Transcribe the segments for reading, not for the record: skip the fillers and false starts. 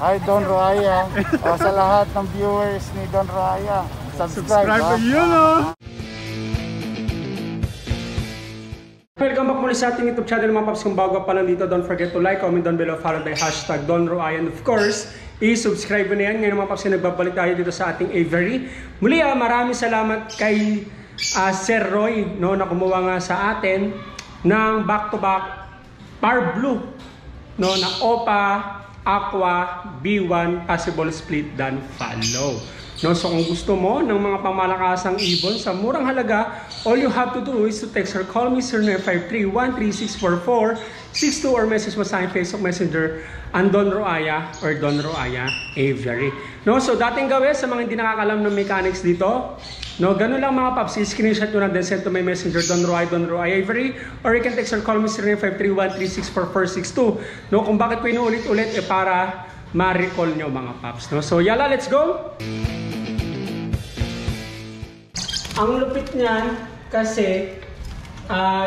Hi Don Roaya. O sa lahat ng viewers ni Don Roaya, subscribe yun o. Welcome back muli sa ating YouTube channel mga paps. Kung bago pa lang dito, don't forget to like, comment down below, follow by hashtag Don Roaya. And of course, i-subscribe mo na yan. Ngayon mga paps, nagbabalik tayo dito sa ating Avery. Muli maraming salamat kay Sir Roy, no, na kumuha nga sa atin ng back-to-back Power Blue, no, na OPA Aqua B1 possible split dan follow. No, so kung gusto mo ng mga pamalakasang ibon sa murang halaga, all you have to do is to text or call me 0953-1364462 or message mo sa aking Facebook Messenger ang Don Roaya or Don Roaya Aviary. No, so dating gawin sa mga hindi nakakalam ng mechanics dito, no, ganun lang mga paps, screenshot nyo lang then send to my messenger Don Roaya Aviary, or you can text or call me 0953-1364462. No, kung bakit ko inuulit-ulit para ma-recall nyo mga paps. No? So yala, let's go! Ang lupit niyan kasi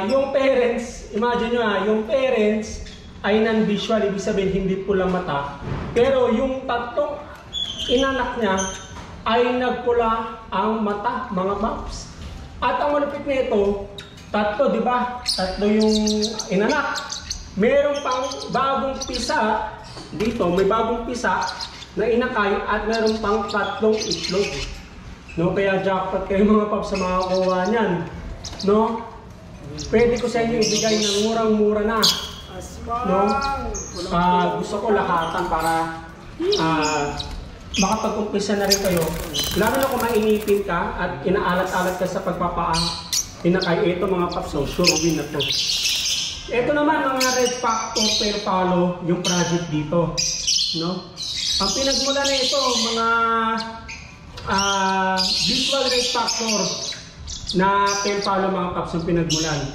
yung parents, imagine nyo yung parents ay non-visual, ibig sabihin hindi pula mata. Pero yung tatlong inanak niya ay nagpula ang mata mga paps. At ang malupit nito, tatlo, di ba? Tatlo yung inanak. Meron pang bagong pisa dito, may bagong pisa na inakay at meron pang tatlong itlog. No, kaya jackpot kayo mga paps sa mga kuha niyan. No? Pwede ko sa inyo ibigay ng murang-mura na. No? Gusto ko lahatan para makapag-umpisa na rin kayo. Lalo na kung mainipin ka at inaalat-alat ka sa inakay. Ito mga paps, so sure win na to. Ito naman mga red factor per follow yung project dito. No? Ang pinagmula na ito mga visual red factor na per follow mga paps yung pinagmulan.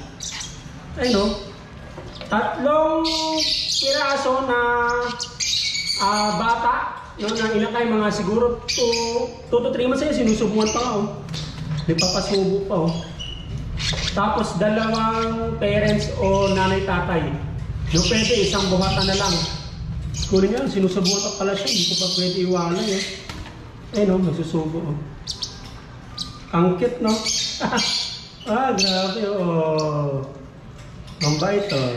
Ay no? Tatlong piraso na bata, no, na inakay mga siguro 2 to 3 months ay sinusubuan pa nga oh. Di pa pasubo pa oh. Tapos dalawang parents o nanay-tatay. No, pwede isang buhatan na lang. Kunin yan, sinusubuan pa pala siya, hindi ko pa pwede iwanan eh. Eh no, nasusubo oh. Ang cute no? Grabe oh. Ang bait oh.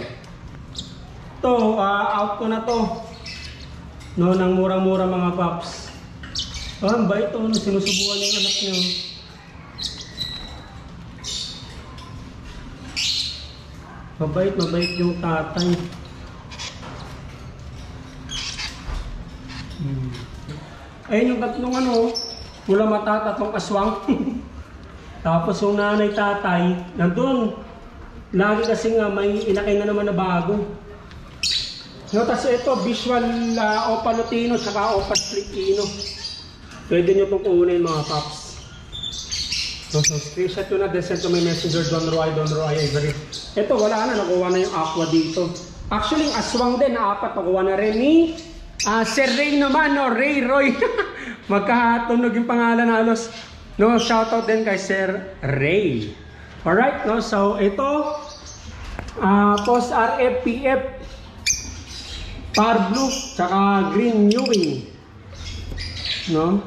To, out ko na to. No, ng murang-mura mga paps. Ang bait oh, sinusubuan yung anak niyo. Mabait yung tatay. Ayun yung tatlong pula mata, tatlong aswang. Tapos yung nanay-tatay, nandun. Lagi kasi nga may inakay na naman na bago. No, tapos ito, visual OPA Lutino tsaka OPA Split-ino. Pwede nyo itong kunin mga paps. So screenshot nyo na, then send to my messenger Don Roaya Aviary. Ito, wala na, nakuha na yung aqua dito. Actually, yung aswang din, 4, nakuha na rin ni Sir Ray naman, no? Ray Roy. Magkatunog yung pangalan halos. No, shoutout din kay Sir Ray. Alright, no? So, ito, post RFPF, Power Blue, tsaka Green Newing. No?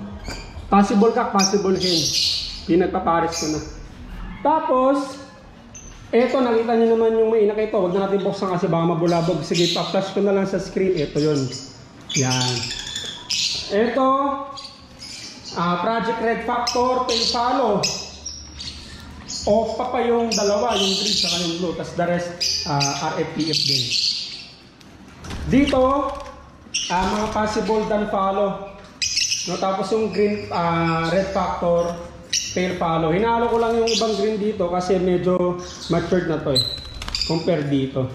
Possible cock, possible hen. Pinagpapares ko na. Tapos, eto, nakita nyo naman yung may inakay ito. Huwag na natin buksan kasi baka mabulabog. Sige, pa-flash ko na lang sa screen. Ito yun. Yan. Ito, Project Red Factor, Pay Follow. Off pa yung dalawa, yung green saka yung blue. Tapos the rest, RFPF din. Dito, mga possible dan follow. No, tapos yung green, red factor, pair follow. Hinalo ko lang yung ibang green dito kasi medyo matured na to eh. Compare dito.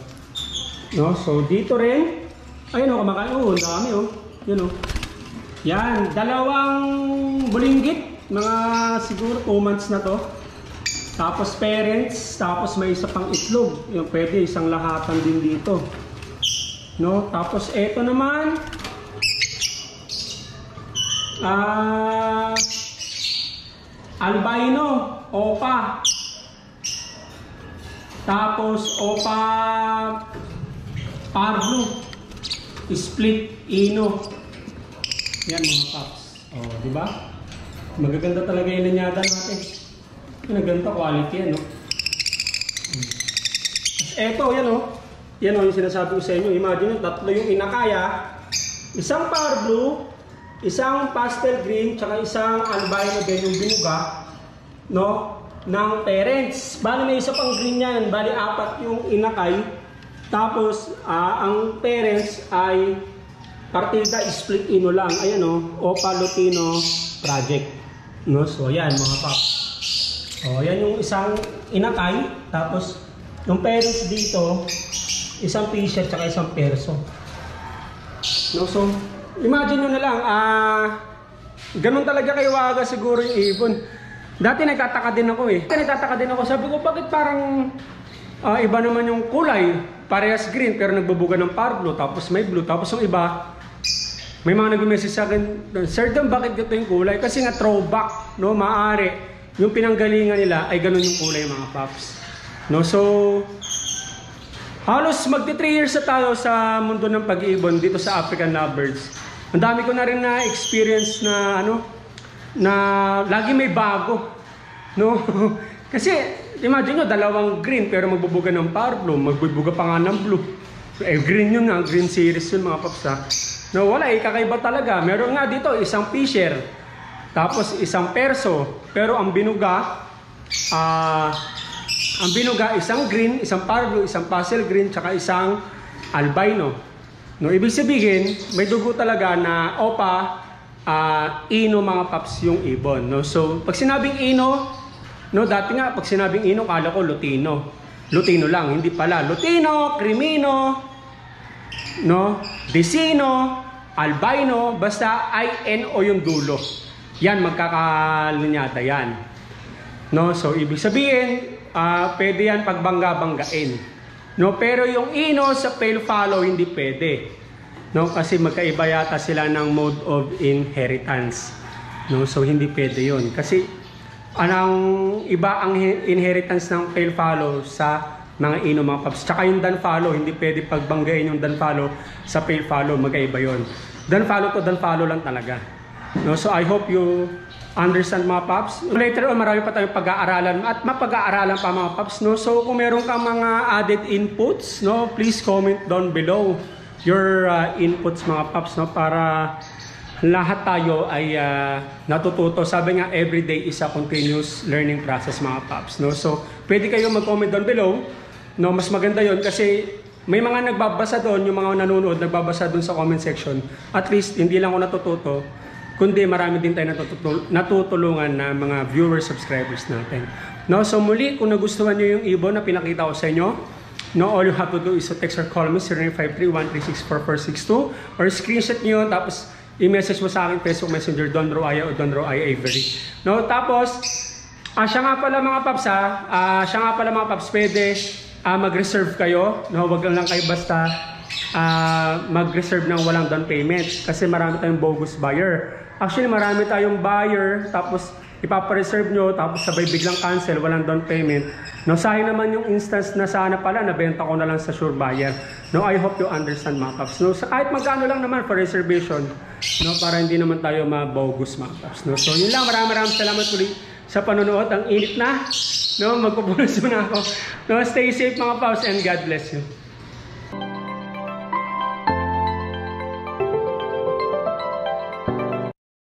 No, so dito rin, ayun kumakain. Dami Yun Yan, dalawang bulinggit. Mga siguro 2 months na to. Tapos parents, tapos may isa pang itlog. Yung pwede isang lahatan din dito. No, tapos eto naman albino, OPA. Tapos OPA Power Blue, Split Ino. Yan mga paps. Oh, di ba? Magaganda talaga yung linyada natin. Ganito quality yan, no? Eto, yan, no? Yan, no, yung sinasabi ko sa inyo. Imagine nyo, tatlo yung inakaya. Isang power blue, isang pastel green, tsaka isang albino din yung binuga, no? Ng parents. Bali may isa pang green yan. Bali 4 yung inakay. Tapos, ang parents ay partida split ino lang. Ayan, no? Opa Lutino Project. No? So, yan mga paps. O, yan yung isang inakay. Tapos, yung parents dito, isang fisher tsaka isang perso. No? So, imagine nyo na lang, ganun talaga kayo waga siguro yung ibon. Dati nagtataka din ako eh. Sabi ko, bakit parang iba naman yung kulay? Parehas green pero nagbubuga ng power blue, tapos may blue, tapos yung iba, may mga nag-message sa akin, Sir Dom, bakit ito yung kulay? Kasi nga throwback, no? Maaari, yung pinanggalingan nila ay ganun yung kulay mga paps. No? So, halos magti 3 years na tayo sa mundo ng pag-iibon dito sa African Lovebirds. Ang dami ko na rin na-experience na na lagi may bago, no? Kasi imagine nyo, 2 green pero magbubuga ng power blue, magbubuga pa nga ng blue. Green yun nga, green series yun mga paps ha. No, wala kakaiba talaga. Meron nga dito isang fisher, tapos isang perso, pero ang binuga isang green, isang power blue, isang pastel green, tsaka isang albino. No, ibig sabihin, may dugo talaga na opa, ino mga paps yung ibon. No? So, pag sinabing ino, no, dati nga, pag sinabing ino, kala ko Lutino. Lutino lang, hindi pala. Lutino, Crimino, no, Desino, Albino, basta I-N-O yung dulo. Yan, magkakalinyada yan. No? So, ibig sabihin, pwede yan pagbangga-banggain. No? Pero yung ino sa pale follow, hindi pwede. No, kasi magkaiba yata sila ng mode of inheritance. No, so hindi pwede 'yon. Kasi anong iba ang inheritance ng pale follow sa mga ino mga paps. Tsaka yung dan follow, hindi pwede pagbanggain yung dan follow sa pale follow, magkaiba 'yon. Dan follow lang talaga. No, so I hope you understand mga paps. Later on, marami pa tayong pag-aaralan at mapag-aaralan pa mga paps, no. So kung meron kang mga added inputs, no, please comment down below your inputs mga paps, no, para lahat tayo ay natututo. Sabi nga, everyday is a continuous learning process mga paps, no. So pwede kayo mag-comment down below, no. Mas maganda yon kasi may mga nagbabasa doon, yung mga nanonood nagbabasa doon sa comment section. At least hindi lang ako natututo, kundi marami din tayo natutulungan na mga viewers, subscribers natin, no. So muli, kung nagustuhan nyo yung ibon na pinakita ko sa inyo, no, all you have to do is to text or call me 0953-136-4462 or screenshot nyo, tapos i-message mo sa akin Facebook Messenger Don Roaya o Don Roaya Avery. No, tapos siya nga pala mga paps, pwede mag-reserve kayo, no, wag lang kayo basta mag-reserve ng walang down payment kasi marami tayong bogus buyer. Actually, marami tayong buyer tapos ipapa-reserve nyo, tapos sabay biglang cancel, walang down payment. No, sayang naman yung instance na sana pala, nabenta ko na lang sa sure buyer. No, I hope you understand mga paps. No, kahit magkano lang naman for reservation, no, para hindi naman tayo mabogus mga paps. No, so yun lang, maraming salamat ulit sa panonood. Ang init na, no, magpupunas muna ako. No, stay safe mga paps and God bless you.